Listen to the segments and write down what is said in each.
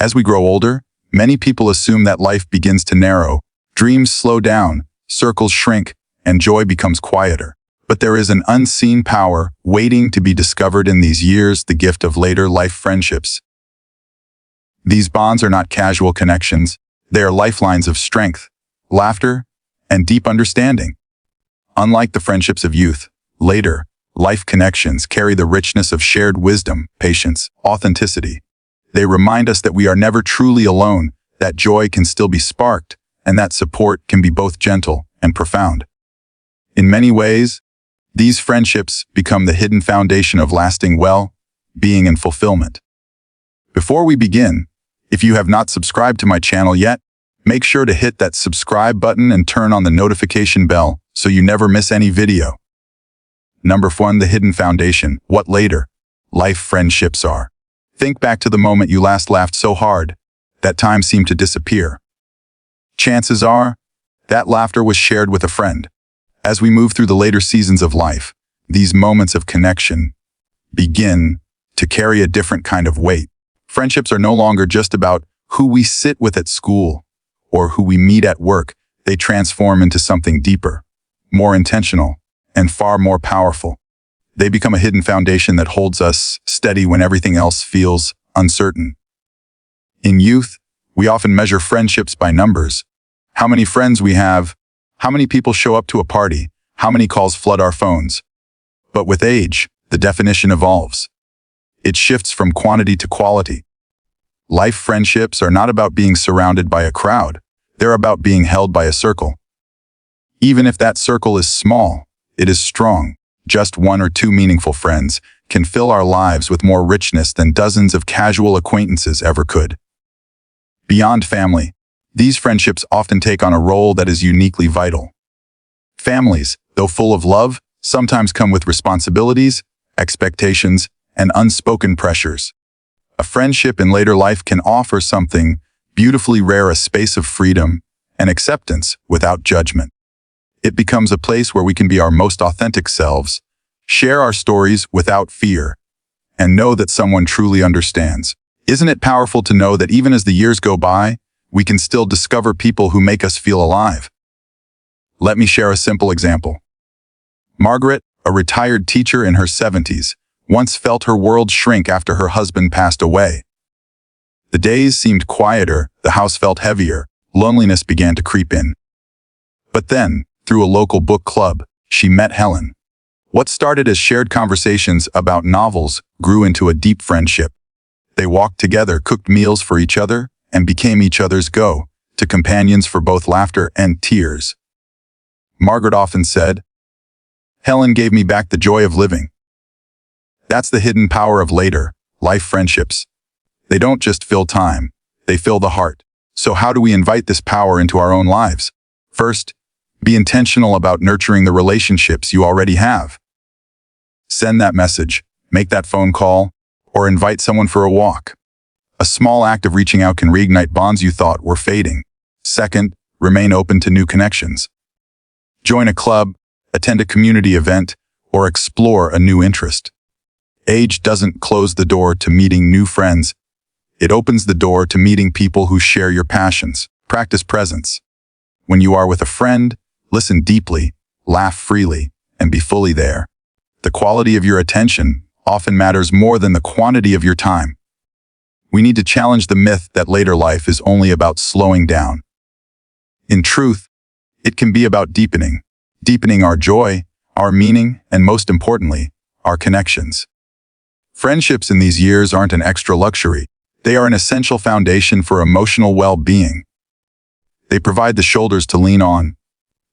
As we grow older, many people assume that life begins to narrow, dreams slow down, circles shrink, and joy becomes quieter. But there is an unseen power waiting to be discovered in these years, the gift of later life friendships. These bonds are not casual connections. They are lifelines of strength, laughter, and deep understanding. Unlike the friendships of youth, later life connections carry the richness of shared wisdom, patience, authenticity. They remind us that we are never truly alone, that joy can still be sparked, and that support can be both gentle and profound. In many ways, these friendships become the hidden foundation of lasting well-being and fulfillment. Before we begin, if you have not subscribed to my channel yet, make sure to hit that subscribe button and turn on the notification bell so you never miss any video. Number 1. The hidden foundation. What later life friendships are. Think back to the moment you last laughed so hard that time seemed to disappear. Chances are that laughter was shared with a friend. As we move through the later seasons of life, these moments of connection begin to carry a different kind of weight. Friendships are no longer just about who we sit with at school or who we meet at work. They transform into something deeper, more intentional, and far more powerful. They become a hidden foundation that holds us steady when everything else feels uncertain. In youth, we often measure friendships by numbers. How many friends we have, how many people show up to a party, how many calls flood our phones. But with age, the definition evolves. It shifts from quantity to quality. Life friendships are not about being surrounded by a crowd. They're about being held by a circle. Even if that circle is small, it is strong. Just 1 or 2 meaningful friends can fill our lives with more richness than dozens of casual acquaintances ever could. Beyond family, these friendships often take on a role that is uniquely vital. Families, though full of love, sometimes come with responsibilities, expectations, and unspoken pressures. A friendship in later life can offer something beautifully rare, a space of freedom and acceptance without judgment. It becomes a place where we can be our most authentic selves, share our stories without fear, and know that someone truly understands. Isn't it powerful to know that even as the years go by, we can still discover people who make us feel alive? Let me share a simple example. Margaret, a retired teacher in her 70s, once felt her world shrink after her husband passed away. The days seemed quieter, the house felt heavier, loneliness began to creep in. But then, through a local book club, she met Helen. What started as shared conversations about novels grew into a deep friendship. They walked together, cooked meals for each other, and became each other's go-to companions for both laughter and tears. Margaret often said, "Helen gave me back the joy of living." That's the hidden power of later life friendships. They don't just fill time, they fill the heart. So how do we invite this power into our own lives? First, be intentional about nurturing the relationships you already have. Send that message, make that phone call, or invite someone for a walk. A small act of reaching out can reignite bonds you thought were fading. Second, remain open to new connections. Join a club, attend a community event, or explore a new interest. Age doesn't close the door to meeting new friends. It opens the door to meeting people who share your passions. Practice presence. When you are with a friend, listen deeply, laugh freely, and be fully there. The quality of your attention often matters more than the quantity of your time. We need to challenge the myth that later life is only about slowing down. In truth, it can be about deepening our joy, our meaning, and most importantly, our connections. Friendships in these years aren't an extra luxury. They are an essential foundation for emotional well-being. They provide the shoulders to lean on,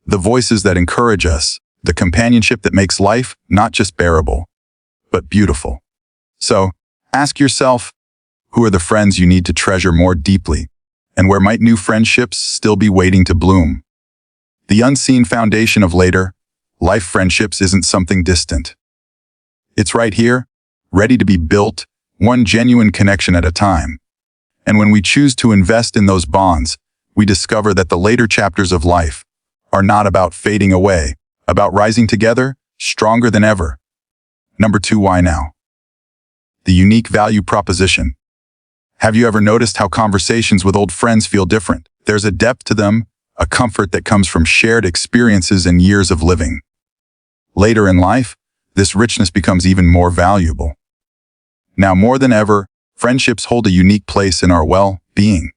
the voices that encourage us, the companionship that makes life not just bearable, but beautiful. So, ask yourself, who are the friends you need to treasure more deeply, and where might new friendships still be waiting to bloom? The unseen foundation of later life friendships isn't something distant. It's right here, ready to be built, one genuine connection at a time. And when we choose to invest in those bonds, we discover that the later chapters of life are not about fading away, about rising together, stronger than ever. Number 2, why now? The unique value proposition. Have you ever noticed how conversations with old friends feel different? There's a depth to them, a comfort that comes from shared experiences and years of living. Later in life, this richness becomes even more valuable. Now more than ever, friendships hold a unique place in our well-being.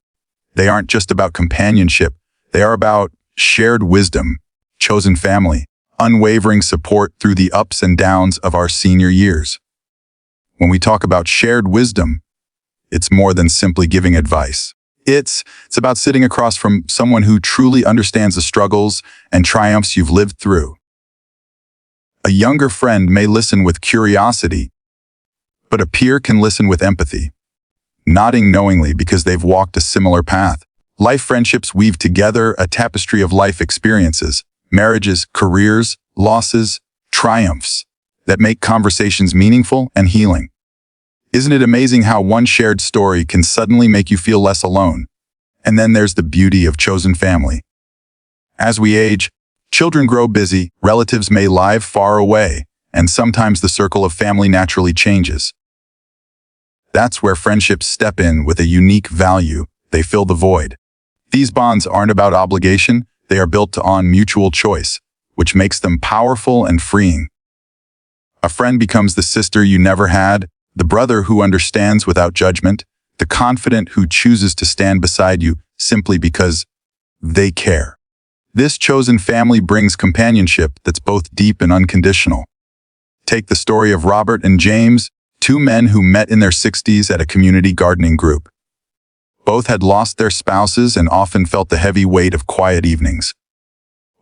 They aren't just about companionship, they are about shared wisdom, chosen family, unwavering support through the ups and downs of our senior years. When we talk about shared wisdom, it's more than simply giving advice. It's about sitting across from someone who truly understands the struggles and triumphs you've lived through. A younger friend may listen with curiosity, but a peer can listen with empathy, nodding knowingly because they've walked a similar path. Life friendships weave together a tapestry of life experiences, marriages, careers, losses, triumphs, that make conversations meaningful and healing. Isn't it amazing how one shared story can suddenly make you feel less alone? And then there's the beauty of chosen family. As we age, children grow busy, relatives may live far away, and sometimes the circle of family naturally changes. That's where friendships step in with a unique value. They fill the void. These bonds aren't about obligation, they are built on mutual choice, which makes them powerful and freeing. A friend becomes the sister you never had, the brother who understands without judgment, the confidant who chooses to stand beside you simply because they care. This chosen family brings companionship that's both deep and unconditional. Take the story of Robert and James, two men who met in their 60s at a community gardening group. Both had lost their spouses and often felt the heavy weight of quiet evenings.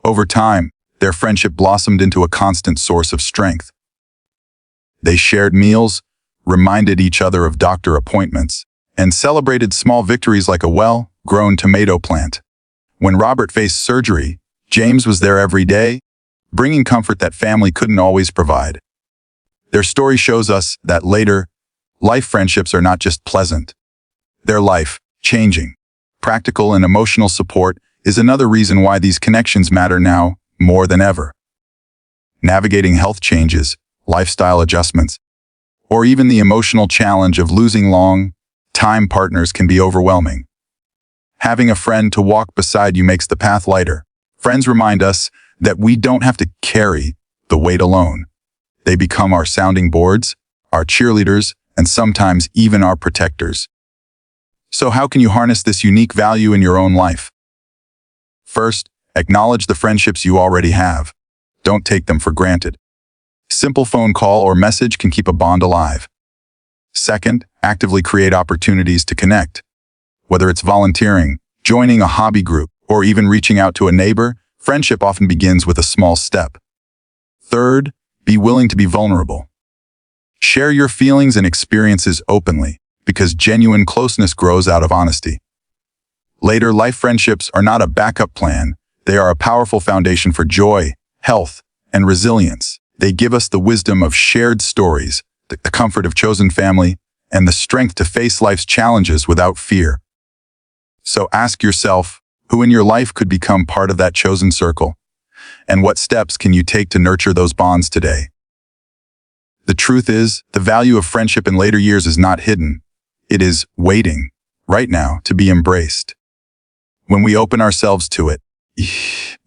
Over time, their friendship blossomed into a constant source of strength. They shared meals, reminded each other of doctor appointments, and celebrated small victories like a well-grown tomato plant. When Robert faced surgery, James was there every day, bringing comfort that family couldn't always provide. Their story shows us that later, life friendships are not just pleasant. They're life-changing. Practical and emotional support is another reason why these connections matter now more than ever. Navigating health changes, lifestyle adjustments, or even the emotional challenge of losing long-time partners can be overwhelming. Having a friend to walk beside you makes the path lighter. Friends remind us that we don't have to carry the weight alone. They become our sounding boards, our cheerleaders, and sometimes even our protectors. So how can you harness this unique value in your own life? First, acknowledge the friendships you already have. Don't take them for granted. Simple phone call or message can keep a bond alive. Second, actively create opportunities to connect. Whether it's volunteering, joining a hobby group, or even reaching out to a neighbor, friendship often begins with a small step. Third, be willing to be vulnerable. Share your feelings and experiences openly, because genuine closeness grows out of honesty. Later, life friendships are not a backup plan. They are a powerful foundation for joy, health, and resilience. They give us the wisdom of shared stories, the comfort of chosen family, and the strength to face life's challenges without fear. So ask yourself, who in your life could become part of that chosen circle? And what steps can you take to nurture those bonds today? The truth is, the value of friendship in later years is not hidden. It is waiting, right now, to be embraced. When we open ourselves to it,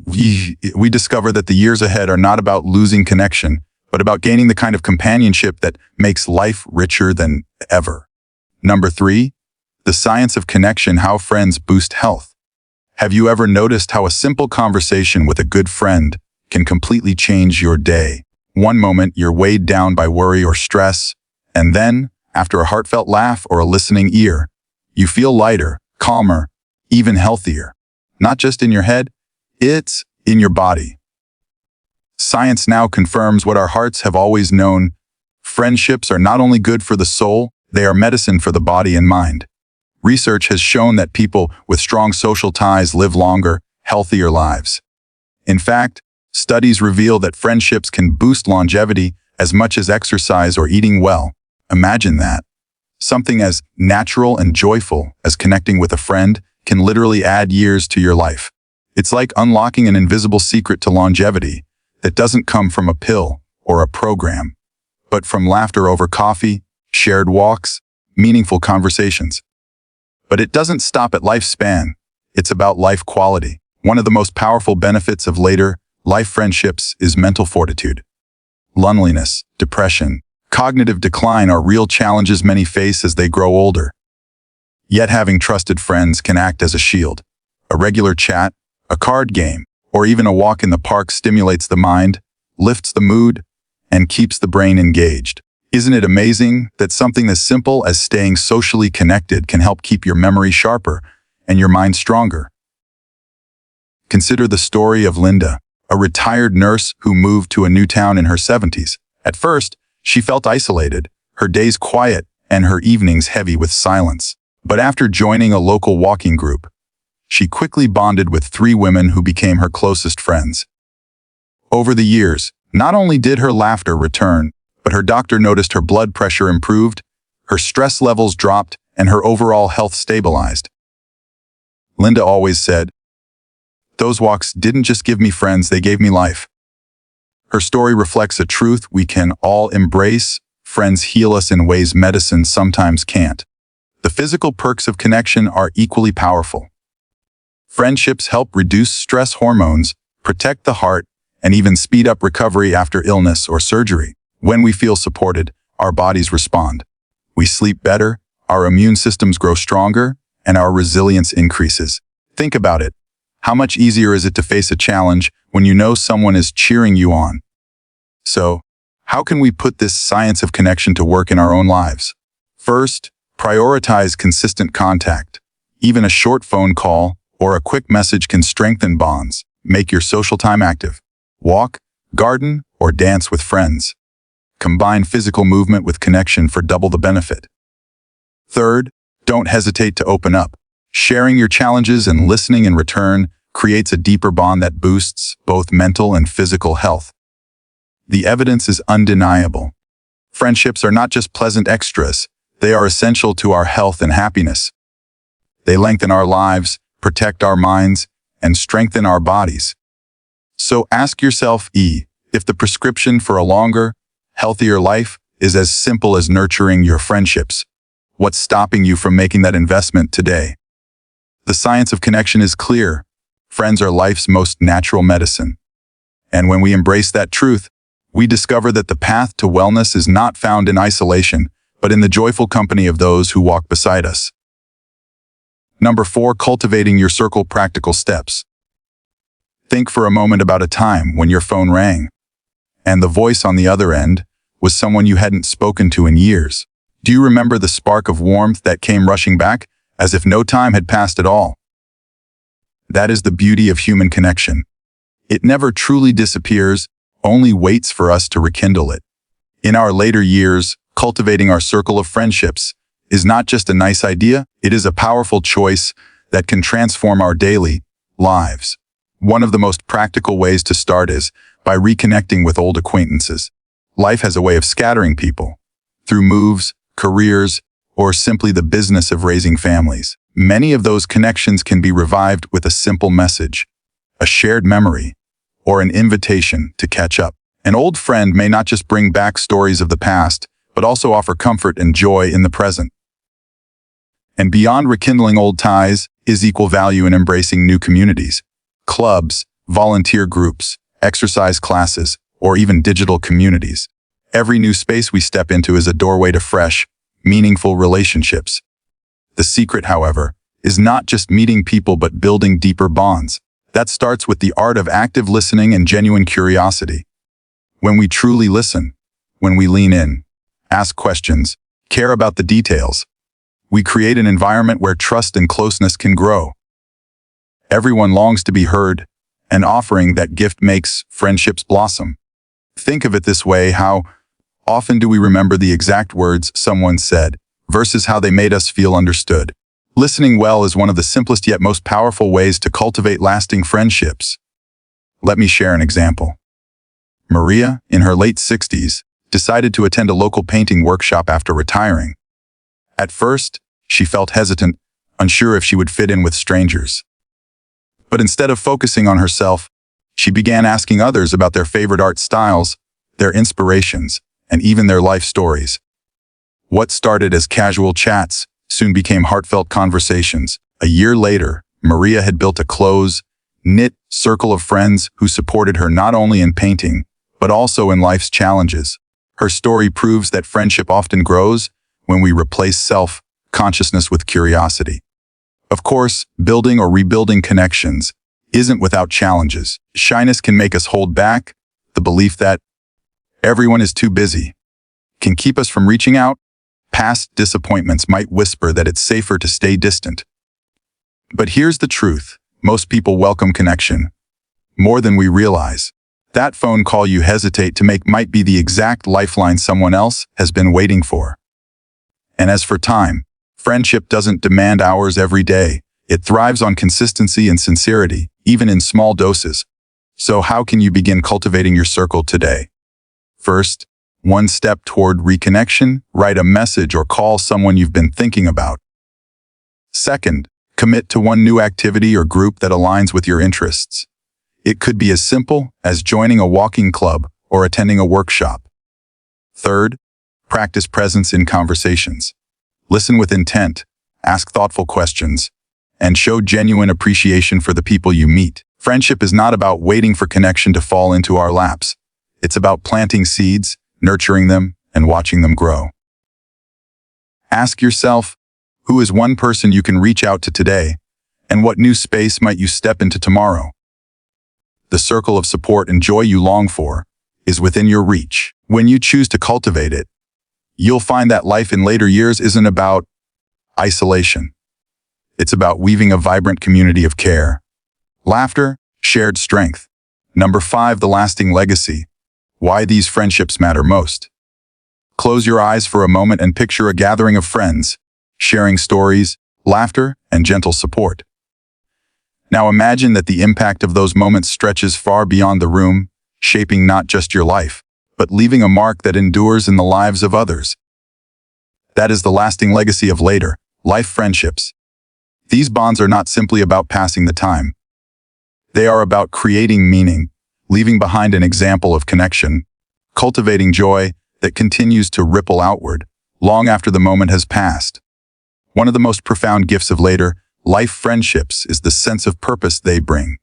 we discover that the years ahead are not about losing connection, but about gaining the kind of companionship that makes life richer than ever. Number 3, the science of connection, how friends boost health. Have you ever noticed how a simple conversation with a good friend can completely change your day? One moment you're weighed down by worry or stress, and then, after a heartfelt laugh or a listening ear, you feel lighter, calmer, even healthier. Not just in your head, it's in your body. Science now confirms what our hearts have always known. Friendships are not only good for the soul, they are medicine for the body and mind. Research has shown that people with strong social ties live longer, healthier lives. In fact, studies reveal that friendships can boost longevity as much as exercise or eating well. Imagine that. Something as natural and joyful as connecting with a friend can literally add years to your life. It's like unlocking an invisible secret to longevity that doesn't come from a pill or a program, but from laughter over coffee, shared walks, meaningful conversations. But it doesn't stop at lifespan. It's about life quality. One of the most powerful benefits of later life friendships is mental fortitude. Loneliness, depression, cognitive decline are real challenges many face as they grow older. Yet having trusted friends can act as a shield. A regular chat, a card game, or even a walk in the park stimulates the mind, lifts the mood, and keeps the brain engaged. Isn't it amazing that something as simple as staying socially connected can help keep your memory sharper and your mind stronger? Consider the story of Linda, a retired nurse who moved to a new town in her 70s. At first, she felt isolated, her days quiet, and her evenings heavy with silence. But after joining a local walking group, she quickly bonded with 3 women who became her closest friends. Over the years, not only did her laughter return, but her doctor noticed her blood pressure improved, her stress levels dropped, and her overall health stabilized. Linda always said, "Those walks didn't just give me friends, they gave me life." Her story reflects a truth we can all embrace. Friends heal us in ways medicine sometimes can't. The physical perks of connection are equally powerful. Friendships help reduce stress hormones, protect the heart, and even speed up recovery after illness or surgery. When we feel supported, our bodies respond. We sleep better, our immune systems grow stronger, and our resilience increases. Think about it. How much easier is it to face a challenge when you know someone is cheering you on? So, how can we put this science of connection to work in our own lives? First, prioritize consistent contact. Even a short phone call or a quick message can strengthen bonds. Make your social time active. Walk, garden, or dance with friends. Combine physical movement with connection for double the benefit. Third, don't hesitate to open up. Sharing your challenges and listening in return creates a deeper bond that boosts both mental and physical health. The evidence is undeniable. Friendships are not just pleasant extras, they are essential to our health and happiness. They lengthen our lives, protect our minds, and strengthen our bodies. So ask yourself, if the prescription for a longer, healthier life is as simple as nurturing your friendships, what's stopping you from making that investment today? The science of connection is clear. Friends are life's most natural medicine. And when we embrace that truth, we discover that the path to wellness is not found in isolation, but in the joyful company of those who walk beside us. Number 4, cultivating your circle practical steps. Think for a moment about a time when your phone rang, and the voice on the other end was someone you hadn't spoken to in years. Do you remember the spark of warmth that came rushing back, as if no time had passed at all? That is the beauty of human connection. It never truly disappears, only waits for us to rekindle it. In our later years, cultivating our circle of friendships is not just a nice idea, it is a powerful choice that can transform our daily lives. One of the most practical ways to start is by reconnecting with old acquaintances. Life has a way of scattering people through moves, careers, or simply the business of raising families. Many of those connections can be revived with a simple message, a shared memory, or an invitation to catch up. An old friend may not just bring back stories of the past, but also offer comfort and joy in the present. And beyond rekindling old ties is equal value in embracing new communities. Clubs, volunteer groups, exercise classes, or even digital communities. Every new space we step into is a doorway to fresh, meaningful relationships. The secret, however, is not just meeting people but building deeper bonds. That starts with the art of active listening and genuine curiosity. When we truly listen, when we lean in, ask questions, care about the details, we create an environment where trust and closeness can grow. Everyone longs to be heard, and offering that gift makes friendships blossom. Think of it this way: how often do we remember the exact words someone said versus how they made us feel understood? Listening well is one of the simplest yet most powerful ways to cultivate lasting friendships. Let me share an example. Maria, in her late 60s, decided to attend a local painting workshop after retiring. At first, she felt hesitant, unsure if she would fit in with strangers. But instead of focusing on herself, she began asking others about their favorite art styles, their inspirations, and even their life stories. What started as casual chats soon became heartfelt conversations. A year later, Maria had built a close, knit circle of friends who supported her not only in painting, but also in life's challenges. Her story proves that friendship often grows when we replace self-consciousness with curiosity. Of course, building or rebuilding connections isn't without challenges. Shyness can make us hold back. The belief that everyone is too busy can keep us from reaching out. Past disappointments might whisper that it's safer to stay distant. But here's the truth. Most people welcome connection more than we realize. That phone call you hesitate to make might be the exact lifeline someone else has been waiting for. And as for time, friendship doesn't demand hours every day. It thrives on consistency and sincerity, even in small doses. So how can you begin cultivating your circle today? First, one step toward reconnection, write a message or call someone you've been thinking about. Second, commit to one new activity or group that aligns with your interests. It could be as simple as joining a walking club or attending a workshop. Third, practice presence in conversations. Listen with intent, ask thoughtful questions, and show genuine appreciation for the people you meet. Friendship is not about waiting for connection to fall into our laps. It's about planting seeds, nurturing them, and watching them grow. Ask yourself, who is one person you can reach out to today, and what new space might you step into tomorrow? The circle of support and joy you long for is within your reach. When you choose to cultivate it, you'll find that life in later years isn't about isolation. It's about weaving a vibrant community of care, laughter, shared strength. Number 5, the lasting legacy. Why these friendships matter most. Close your eyes for a moment and picture a gathering of friends, sharing stories, laughter, and gentle support. Now imagine that the impact of those moments stretches far beyond the room, shaping not just your life, but leaving a mark that endures in the lives of others. That is the lasting legacy of later life friendships. These bonds are not simply about passing the time. They are about creating meaning, leaving behind an example of connection, cultivating joy that continues to ripple outward long after the moment has passed. One of the most profound gifts of later life friendships is the sense of purpose they bring.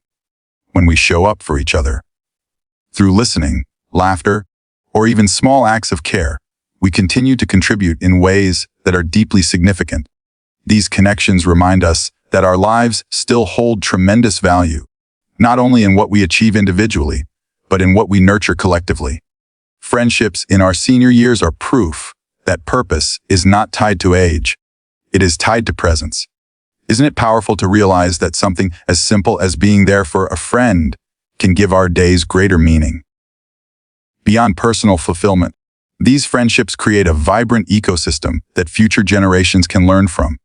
When we show up for each other, through listening, laughter, or even small acts of care, we continue to contribute in ways that are deeply significant. These connections remind us that our lives still hold tremendous value, not only in what we achieve individually, but in what we nurture collectively. Friendships in our senior years are proof that purpose is not tied to age. It is tied to presence. Isn't it powerful to realize that something as simple as being there for a friend can give our days greater meaning? Beyond personal fulfillment, these friendships create a vibrant ecosystem that future generations can learn from.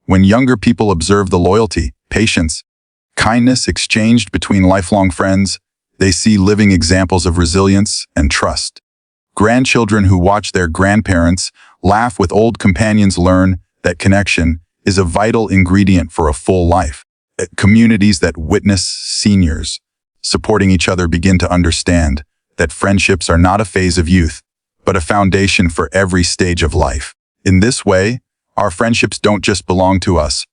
When younger people observe the loyalty, patience, kindness exchanged between lifelong friends, they see living examples of resilience and trust. Grandchildren who watch their grandparents laugh with old companions learn that connection is a vital ingredient for a full life. Communities that witness seniors supporting each other begin to understand that friendships are not a phase of youth, but a foundation for every stage of life. In this way, our friendships don't just belong to us.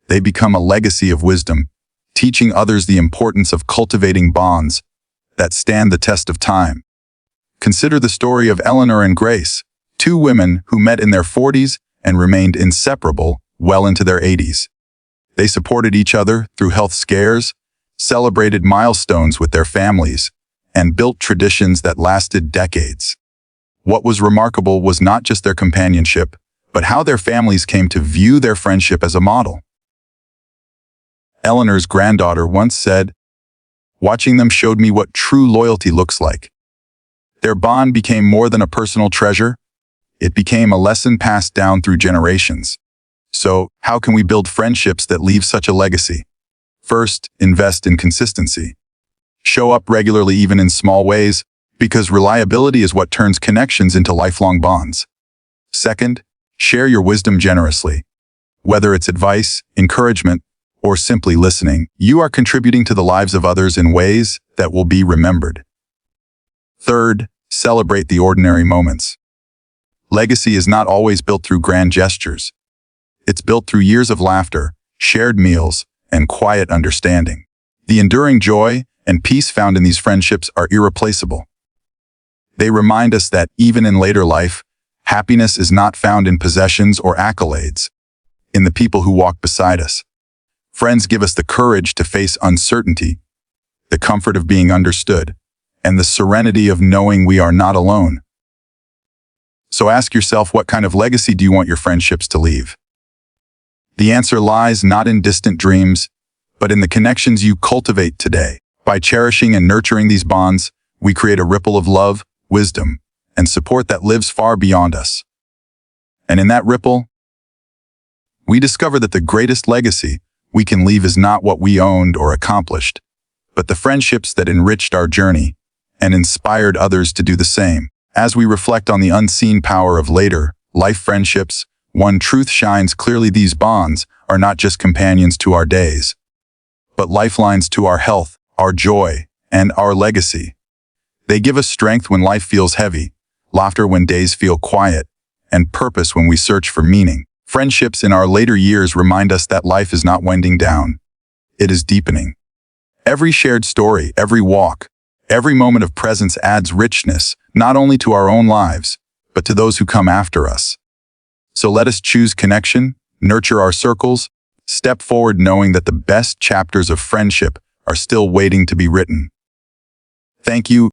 They become a legacy of wisdom, teaching others the importance of cultivating bonds that stand the test of time. Consider the story of Eleanor and Grace, two women who met in their 40s and remained inseparable well into their 80s. They supported each other through health scares, celebrated milestones with their families, and built traditions that lasted decades. What was remarkable was not just their companionship, but how their families came to view their friendship as a model. Eleanor's granddaughter once said, "Watching them showed me what true loyalty looks like." Their bond became more than a personal treasure. It became a lesson passed down through generations. So, how can we build friendships that leave such a legacy? First, invest in consistency. Show up regularly even in small ways, because reliability is what turns connections into lifelong bonds. Second, share your wisdom generously. Whether it's advice, encouragement, or simply listening, you are contributing to the lives of others in ways that will be remembered. Third, celebrate the ordinary moments. Legacy is not always built through grand gestures. It's built through years of laughter, shared meals, and quiet understanding. The enduring joy and peace found in these friendships are irreplaceable. They remind us that, even in later life, happiness is not found in possessions or accolades, in the people who walk beside us. Friends give us the courage to face uncertainty, the comfort of being understood, and the serenity of knowing we are not alone. So ask yourself, what kind of legacy do you want your friendships to leave? The answer lies not in distant dreams, but in the connections you cultivate today. By cherishing and nurturing these bonds, we create a ripple of love, wisdom, and support that lives far beyond us. And in that ripple, we discover that the greatest legacy we can leave is not what we owned or accomplished, but the friendships that enriched our journey and inspired others to do the same. As we reflect on the unseen power of later life friendships, one truth shines clearly: these bonds are not just companions to our days, but lifelines to our health, our joy, and our legacy. They give us strength when life feels heavy, laughter when days feel quiet, and purpose when we search for meaning. Friendships in our later years remind us that life is not winding down. It is deepening. Every shared story, every walk, every moment of presence adds richness, not only to our own lives, but to those who come after us. So let us choose connection, nurture our circles, step forward knowing that the best chapters of friendship are still waiting to be written. Thank you